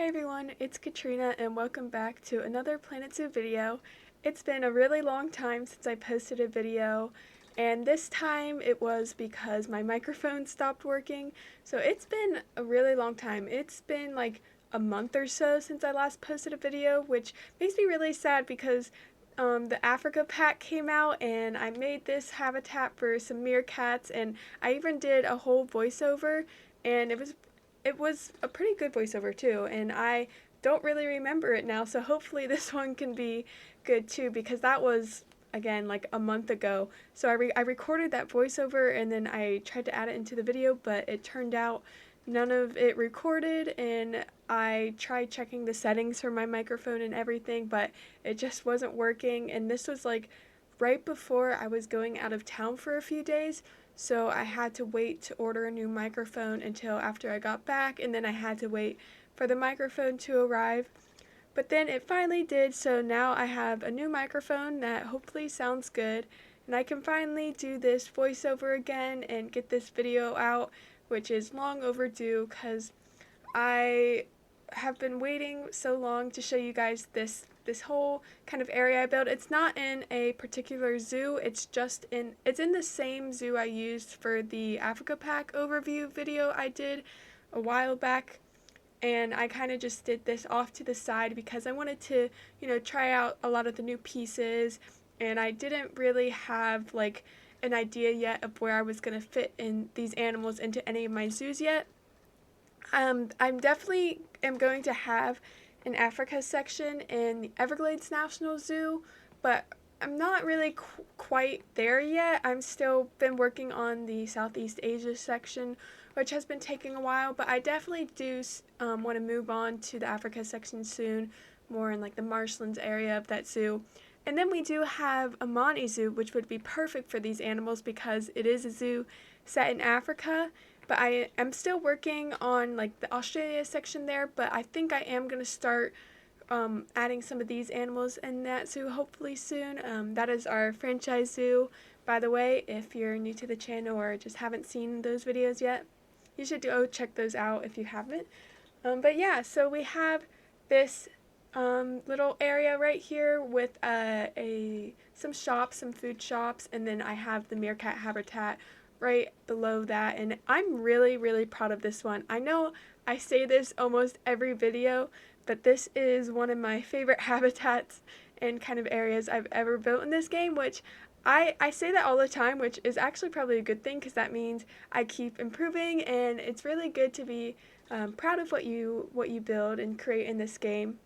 Hey everyone, it's Katrina and welcome back to another Planet Zoo video. It's been a really long time since I posted a video, and this time it was because my microphone stopped working. So it's been a really long time. It's been like a month or so since I last posted a video, which makes me really sad because the Africa pack came out and I made this habitat for some meerkats, and I even did a whole voiceover, and it was a pretty good voiceover too, and I don't really remember it now, so hopefully this one can be good too, because that was again like a month ago. So I recorded that voiceover and then I tried to add it into the video, but it turned out none of it recorded, and I tried checking the settings for my microphone and everything, but it just wasn't working. And this was like right before I was going out of town for a few days, so I had to wait to order a new microphone until after I got back, and then I had to wait for the microphone to arrive. But then it finally did, so now I have a new microphone that hopefully sounds good, and I can finally do this voiceover again and get this video out, which is long overdue because I have been waiting so long to show you guys this whole kind of area I built. It's not in a particular zoo, it's in the same zoo I used for the Africa Pack overview video I did a while back. And I kind of just did this off to the side because I wanted to, try out a lot of the new pieces, and I didn't really have like an idea yet of where I was going to fit in these animals into any of my zoos yet. I'm definitely am going to have an Africa section in the Everglades National Zoo, but I'm not really quite there yet. I'm still been working on the Southeast Asia section, which has been taking a while, but I definitely do want to move on to the Africa section soon, more in like the marshlands area of that zoo. And then we do have a Amani Zoo, which would be perfect for these animals because it is a zoo set in Africa. But I am still working on like the Australia section there, but I think I am going to start adding some of these animals in that zoo hopefully soon. That is our franchise zoo, by the way. If you're new to the channel or just haven't seen those videos yet, you should go check those out if you haven't. But yeah, so we have this little area right here with some shops, some food shops, and then I have the meerkat habitat right below that, and I'm really, really proud of this one. I know I say this almost every video, but this is one of my favorite habitats and kind of areas I've ever built in this game, which I say that all the time, which is actually probably a good thing because that means I keep improving, and it's really good to be proud of what you build and create in this game.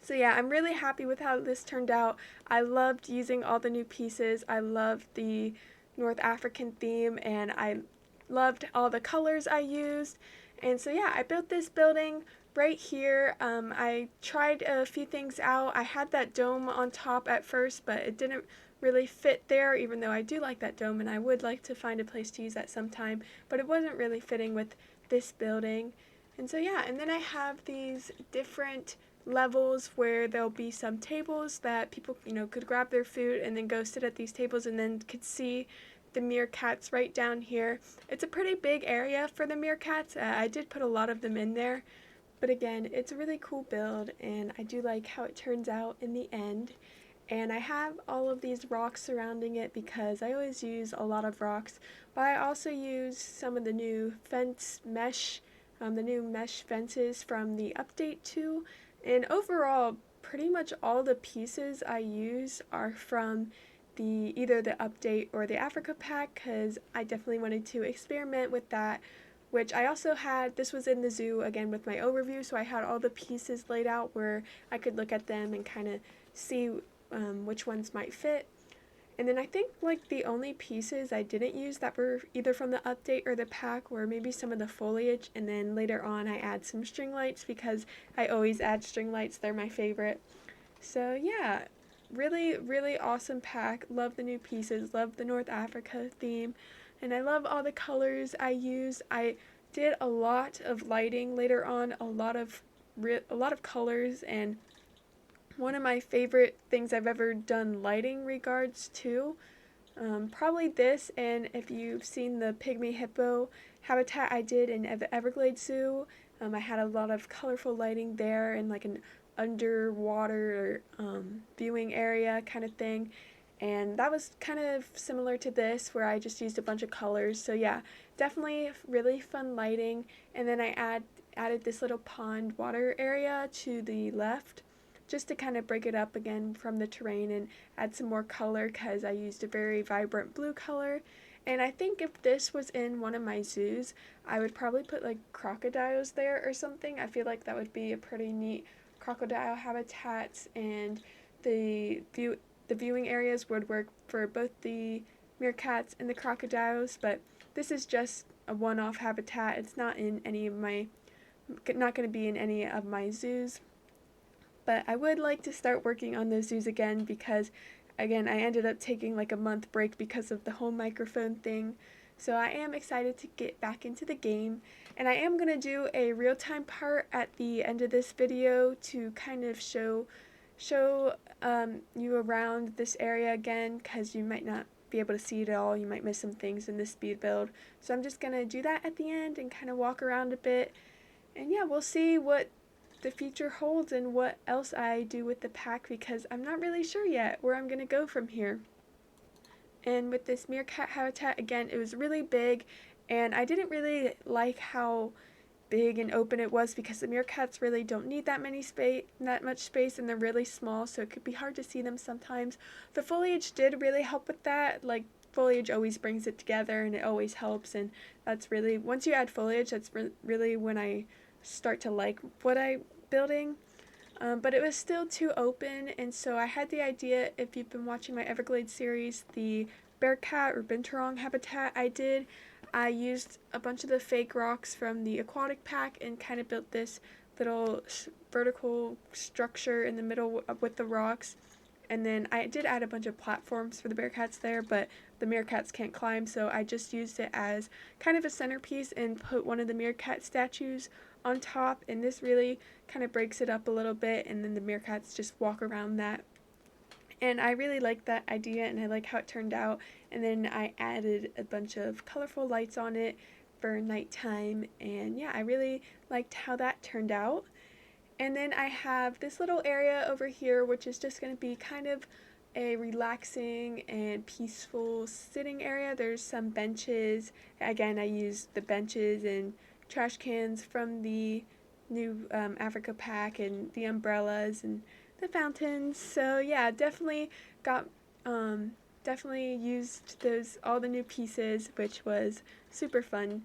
So yeah, I'm really happy with how this turned out. I loved using all the new pieces. I loved the North African theme, and I loved all the colors I used. And so yeah, I built this building right here. I tried a few things out. I had that dome on top at first, but it didn't really fit there, even though I do like that dome and I would like to find a place to use that sometime, but it wasn't really fitting with this building. And so yeah, and then I have these different levels where there'll be some tables that people, could grab their food and then go sit at these tables and then could see the meerkats right down here. It's a pretty big area for the meerkats. I did put a lot of them in there, but again, it's a really cool build and I do like how it turns out in the end. And I have all of these rocks surrounding it because I always use a lot of rocks, but I also use some of the new the new mesh fences from the update 2. And overall, pretty much all the pieces I use are from either the update or the Africa pack, because I definitely wanted to experiment with that, which I also had. This was in the zoo again with my overview, so I had all the pieces laid out where I could look at them and kind of see which ones might fit. And then I think like the only pieces I didn't use that were either from the update or the pack were maybe some of the foliage, and then later on I add some string lights because I always add string lights, they're my favorite. So yeah, really, really awesome pack. Love the new pieces, love the North Africa theme, and I love all the colors I use. I did a lot of lighting later on, a lot of colors, and one of my favorite things I've ever done lighting regards to. Probably this, and if you've seen the pygmy hippo habitat I did in the Everglades Zoo, I had a lot of colorful lighting there and like an underwater viewing area kind of thing. And that was kind of similar to this, where I just used a bunch of colors. So yeah, definitely really fun lighting. And then I added this little pond water area to the left, just to kind of break it up again from the terrain and add some more color, because I used a very vibrant blue color. And I think if this was in one of my zoos, I would probably put like crocodiles there or something. I feel like that would be a pretty neat crocodile habitat, and the viewing areas would work for both the meerkats and the crocodiles. But this is just a one-off habitat. It's not going to be in any of my zoos. But I would like to start working on those zoos again, because again, I ended up taking like a month break because of the whole microphone thing. So I am excited to get back into the game, and I am going to do a real-time part at the end of this video to kind of show you around this area again, because you might not be able to see it all. You might miss some things in this speed build. So I'm just going to do that at the end and kind of walk around a bit. And yeah, we'll see what the future holds and what else I do with the pack, because I'm not really sure yet where I'm going to go from here. And with this meerkat habitat, again, it was really big, and I didn't really like how big and open it was, because the meerkats really don't need that much space, and they're really small, so it could be hard to see them sometimes. The foliage did really help with that. Like, foliage always brings it together, and it always helps, and that's really, once you add foliage, that's really when I start to like what I'm building. But it was still too open, and so I had the idea, if you've been watching my Everglades series, the Bearcat or Binturong habitat I used a bunch of the fake rocks from the aquatic pack and kind of built this little vertical structure in the middle with the rocks. And then I did add a bunch of platforms for the Bearcats there, but the meerkats can't climb, so I just used it as kind of a centerpiece and put one of the meerkat statues on top, and this really kind of breaks it up a little bit, and then the meerkats just walk around that. And I really like that idea, and I like how it turned out. And then I added a bunch of colorful lights on it for nighttime, and yeah, I really liked how that turned out. And then I have this little area over here, which is just going to be kind of a relaxing and peaceful sitting area. There's some benches. Again, I used the benches and trash cans from the new Africa pack, and the umbrellas and the fountains. So yeah, definitely used all the new pieces, which was super fun,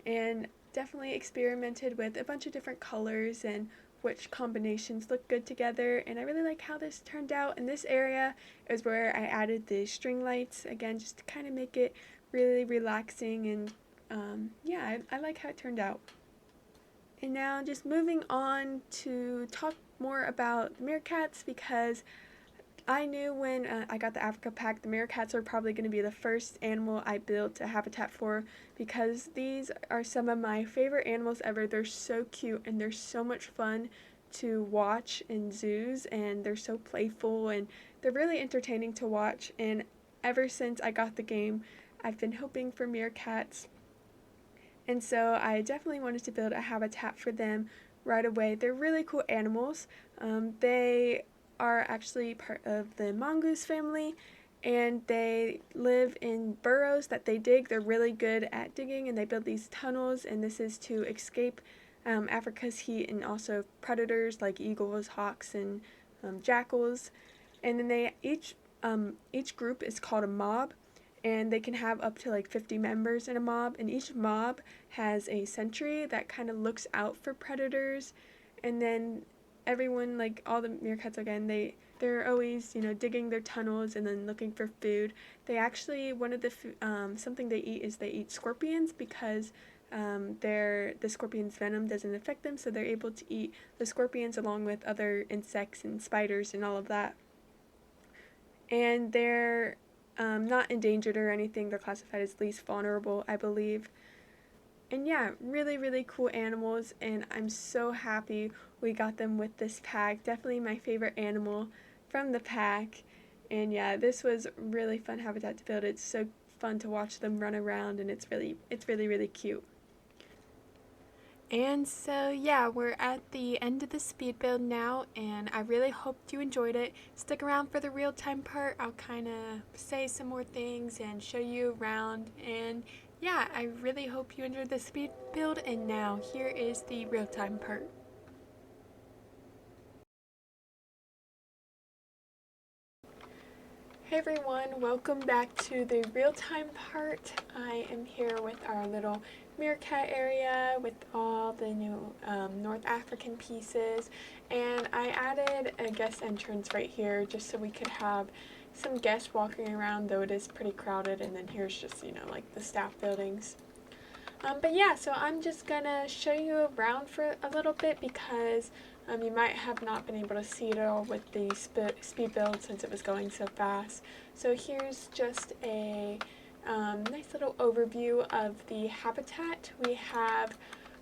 and definitely experimented with a bunch of different colors and which combinations look good together, and I really like how this turned out. In this area is where I added the string lights, again, just to kind of make it really relaxing, and yeah, I like how it turned out. And now just moving on to talk more about the meerkats, because I knew when I got the Africa pack, the meerkats are probably going to be the first animal I built a habitat for, because these are some of my favorite animals ever. They're so cute, and they're so much fun to watch in zoos, and they're so playful, and they're really entertaining to watch. And ever since I got the game, I've been hoping for meerkats, and so I definitely wanted to build a habitat for them right away. They're really cool animals. They are actually part of the mongoose family, and they live in burrows that they dig. They're really good at digging, and they build these tunnels, and this is to escape Africa's heat and also predators like eagles, hawks, and jackals. And then each group is called a mob, and they can have up to like 50 members in a mob, and each mob has a sentry that kind of looks out for predators. And then everyone, like all the meerkats, again, they're always, digging their tunnels and then looking for food. They actually, one of the something they eat is they eat scorpions, because the scorpion's venom doesn't affect them, so they're able to eat the scorpions along with other insects and spiders and all of that. And they're not endangered or anything. They're classified as least vulnerable, I believe. And yeah, really, really cool animals, and I'm so happy we got them with this pack. Definitely my favorite animal from the pack. And yeah, this was really fun habitat to build. It's so fun to watch them run around, and it's really, really cute. And so yeah, we're at the end of the speed build now, and I really hope you enjoyed it. Stick around for the real-time part. I'll kind of say some more things and show you around, and yeah, I really hope you enjoyed the speed build, and now here is the real-time part. Hey everyone, welcome back to the real-time part. I am here with our little Meerkat area with all the new North African pieces, and I added a guest entrance right here just so we could have some guests walking around, though it is pretty crowded, and then here's just, like the staff buildings. But yeah, so I'm just gonna show you around for a little bit because you might have not been able to see it all with the speed build since it was going so fast. So here's just a nice little overview of the habitat. We have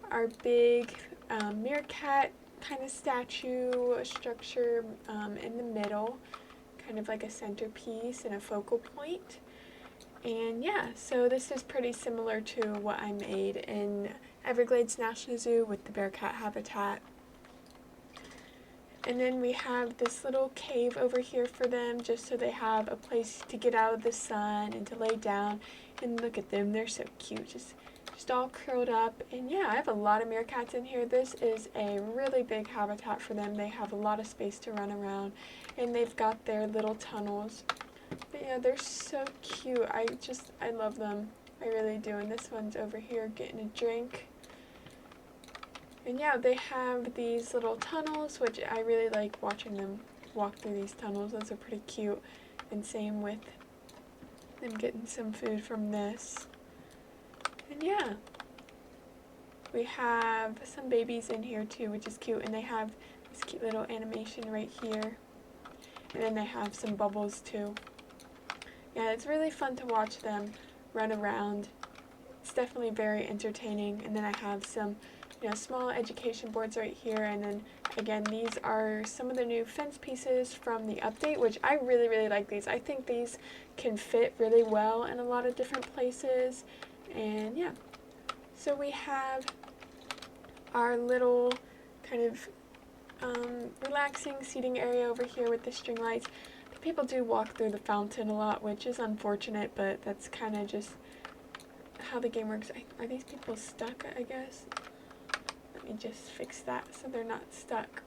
our big meerkat kind of statue structure in the middle, kind of like a centerpiece and a focal point. And yeah, so this is pretty similar to what I made in Everglades National Zoo with the bearcat habitat. And then we have this little cave over here for them just so they have a place to get out of the sun and to lay down. And look at them, they're so cute, just all curled up. And yeah, I have a lot of meerkats in here. This is a really big habitat for them. They have a lot of space to run around, and they've got their little tunnels. But yeah, they're so cute. I love them. I really do. And this one's over here getting a drink. And yeah, they have these little tunnels, which I really like watching them walk through these tunnels. Those are pretty cute. And same with them getting some food from this. And yeah, we have some babies in here too, which is cute. And they have this cute little animation right here. And then they have some bubbles too. Yeah, it's really fun to watch them run around. It's definitely very entertaining. And then I have some small education boards right here, and then again these are some of the new fence pieces from the update, which I really, really like these. I think these can fit really well in a lot of different places. And yeah, so we have our little kind of relaxing seating area over here with the string lights. People do walk through the fountain a lot, which is unfortunate, but that's kind of just how the game works. Are these people stuck, I guess? Let me just fix that so they're not stuck.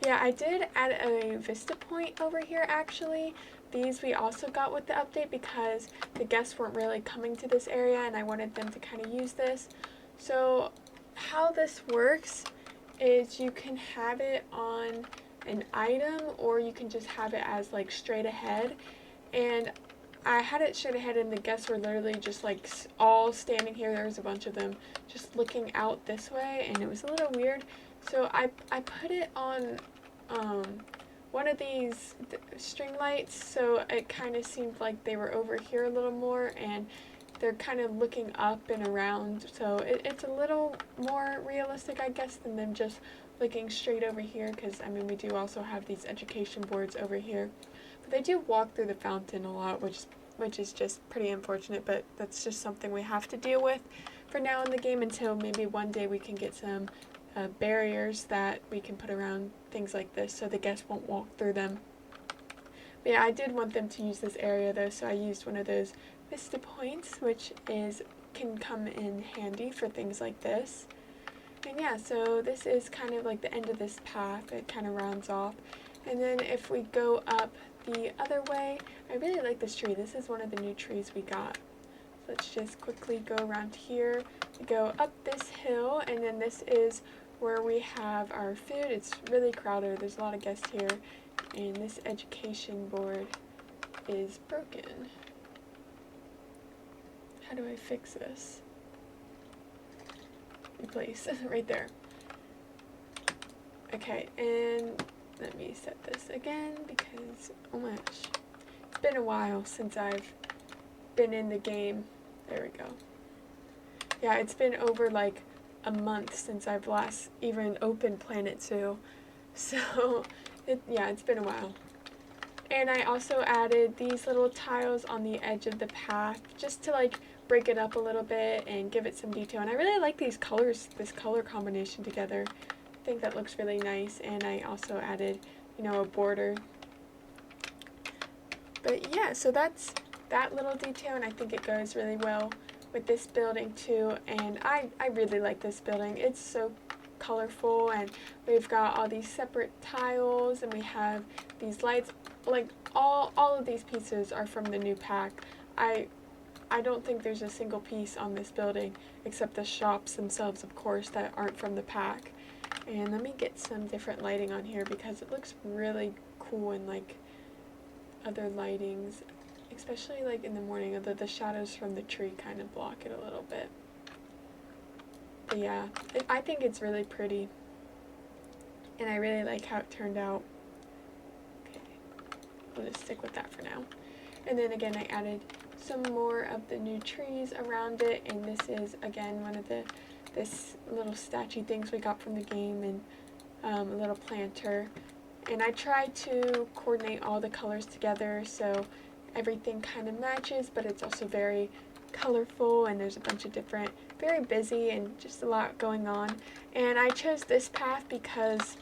Yeah, I did add a vista point over here actually. These we also got with the update because the guests weren't really coming to this area and I wanted them to kind of use this. So how this works is you can have it on an item or you can just have it as like straight ahead. And I had it straight ahead and the guests were literally just like all standing here. There was a bunch of them just looking out this way and it was a little weird. So I put it on one of these string lights so it kind of seemed like they were over here a little more and they're kind of looking up and around. So it's a little more realistic, I guess, than them just looking straight over here because, I mean, we do also have these education boards over here. But they do walk through the fountain a lot, which is just pretty unfortunate, but that's just something we have to deal with for now in the game until maybe one day we can get some barriers that we can put around things like this so the guests won't walk through them. But yeah, I did want them to use this area though, so I used one of those vista points, which can come in handy for things like this. And yeah, so this is kind of like the end of this path. It kind of rounds off. And then if we go up the other way, I really like this tree. This is one of the new trees we got. So let's just quickly go around here. We go up this hill, and then this is where we have our food. It's really crowded. There's a lot of guests here. And this education board is broken. How do I fix this? Replace, right there. Okay, and let me set this again because, oh my gosh, it's been a while since I've been in the game. There we go. Yeah, it's been over like a month since I've last even opened Planet Zoo. So, it's been a while. And I also added these little tiles on the edge of the path just to like break it up a little bit and give it some detail. And I really like these colors, this color combination together. I think that looks really nice. And I also added, you know, a border. But yeah, so that's that little detail, and I think it goes really well with this building too. And I really like this building. It's so colorful, and we've got all these separate tiles, and we have these lights. Like all of these pieces are from the new pack. I don't think there's a single piece on this building except the shops themselves, of course, that aren't from the pack. And let me get some different lighting on here because it looks really cool in like other lightings, especially like in the morning, although the shadows from the tree kind of block it a little bit. But yeah, I think it's really pretty, and I really like how it turned out. Okay, I'll just stick with that for now. And then again, I added some more of the new trees around it, and this is again one of this little statue things we got from the game, and a little planter. And I tried to coordinate all the colors together so everything kind of matches, but it's also very colorful, and there's a bunch of different, very busy and just a lot going on. And I chose this path because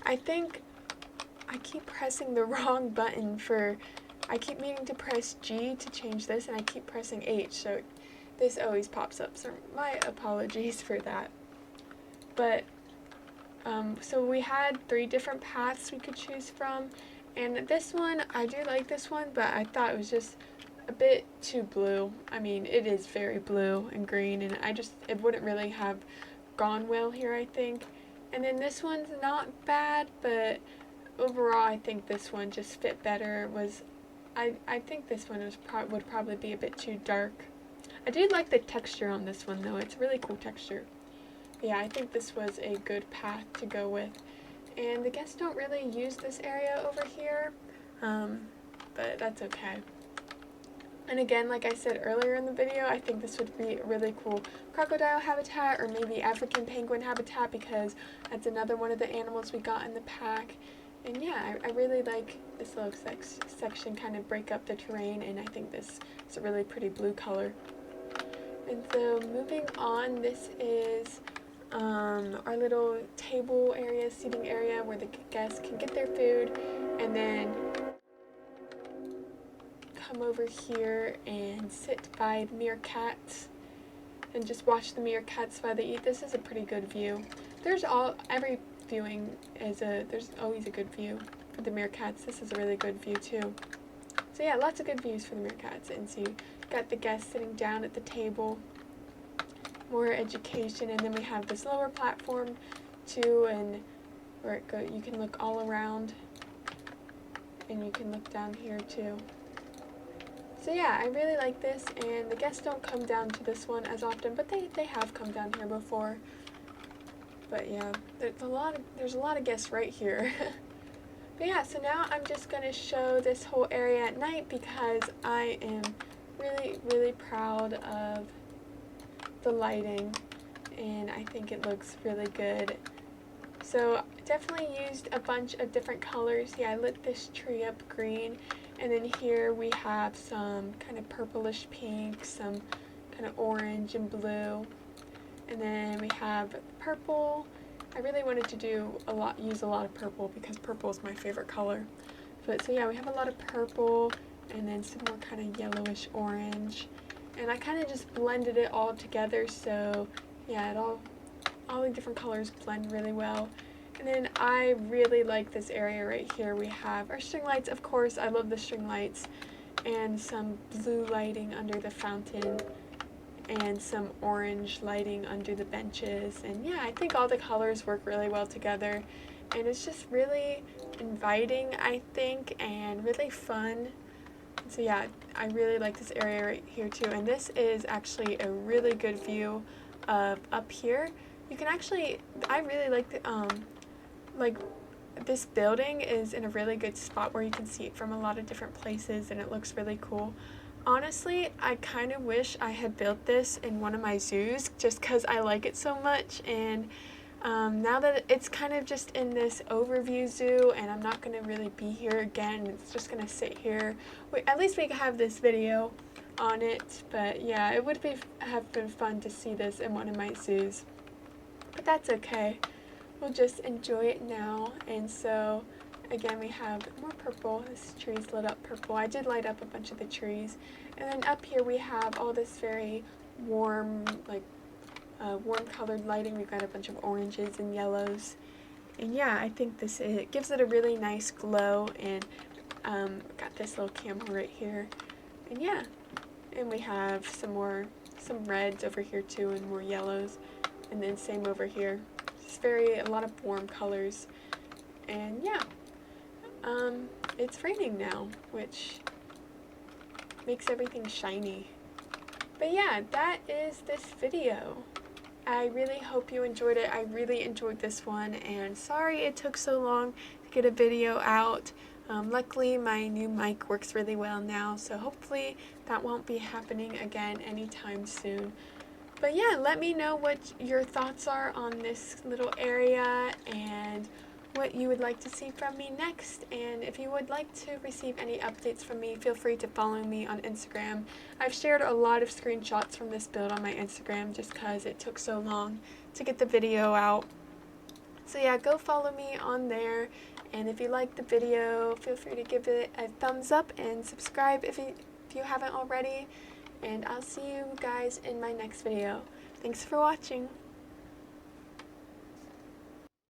I think I keep pressing the wrong button for, I keep meaning to press G to change this, and I keep pressing H, so this always pops up, so my apologies for that. But so we had 3 different paths we could choose from, and this one, I do like this one, but I thought it was just a bit too blue. I mean, it is very blue and green, and it wouldn't really have gone well here, I think. And then this one's not bad, but overall I think this one just fit better. I think this one would probably be a bit too dark. I do like the texture on this one though, it's a really cool texture. But yeah, I think this was a good path to go with. And the guests don't really use this area over here, but that's okay. And again, like I said earlier in the video, I think this would be a really cool crocodile habitat or maybe African penguin habitat because that's another one of the animals we got in the pack. And yeah, I really like this little section, kind of break up the terrain, and I think this is a really pretty blue color. And so moving on, this is our little table area, seating area where the guests can get their food and then come over here and sit by the meerkats and just watch the meerkats while they eat. This is a pretty good view. There's always a good view for the meerkats. This is a really good view too. So yeah, lots of good views for the meerkats. And so you got the guests sitting down at the table, more education, and then we have this lower platform too, and where you can look all around, and you can look down here too. So yeah, I really like this, and the guests don't come down to this one as often, but they have come down here before. But yeah, there's a lot of guests right here. But yeah, so now I'm just going to show this whole area at night because I am really, really proud of the lighting, and I think it looks really good. So definitely used a bunch of different colors. Yeah, I lit this tree up green, and then here we have some kind of purplish pink, some kind of orange and blue, and then we have purple. I really wanted to use a lot of purple because purple is my favorite color. But so yeah, we have a lot of purple, and then some more kind of yellowish orange, and I kind of just blended it all together, so yeah, all the different colors blend really well. And then I really like this area right here. We have our string lights, of course. I love the string lights, and some blue lighting under the fountain, and some orange lighting under the benches. And yeah, I think all the colors work really well together, and it's just really inviting, I think, and really fun. So yeah, I really like this area right here too, and this is actually a really good view of up here. You can actually, I really like this building is in a really good spot where you can see it from a lot of different places, and it looks really cool. Honestly, I kind of wish I had built this in one of my zoos just because I like it so much, and Now that it's kind of just in this overview zoo and I'm not going to really be here again, it's just going to sit here. At least we can have this video on it, but yeah, it would have been fun to see this in one of my zoos. But that's okay. We'll just enjoy it now. And so, again, we have more purple. This tree's lit up purple. I did light up a bunch of the trees. And then up here we have all this very warm, warm colored lighting. We've got a bunch of oranges and yellows. And yeah, I think it gives it a really nice glow. And got this little camel right here. And yeah, and we have some reds over here too, and more yellows. And then same over here. Just a lot of warm colors. And yeah, it's raining now, which makes everything shiny. But yeah, that is this video. I really hope you enjoyed it. I really enjoyed this one, and sorry it took so long to get a video out. Luckily, my new mic works really well now, so hopefully that won't be happening again anytime soon. But yeah, let me know what your thoughts are on this little area and what you would like to see from me next. And if you would like to receive any updates from me, feel free to follow me on Instagram. I've shared a lot of screenshots from this build on my Instagram just because it took so long to get the video out. So yeah, go follow me on there. And if you liked the video, feel free to give it a thumbs up and subscribe if you haven't already. And I'll see you guys in my next video. Thanks for watching.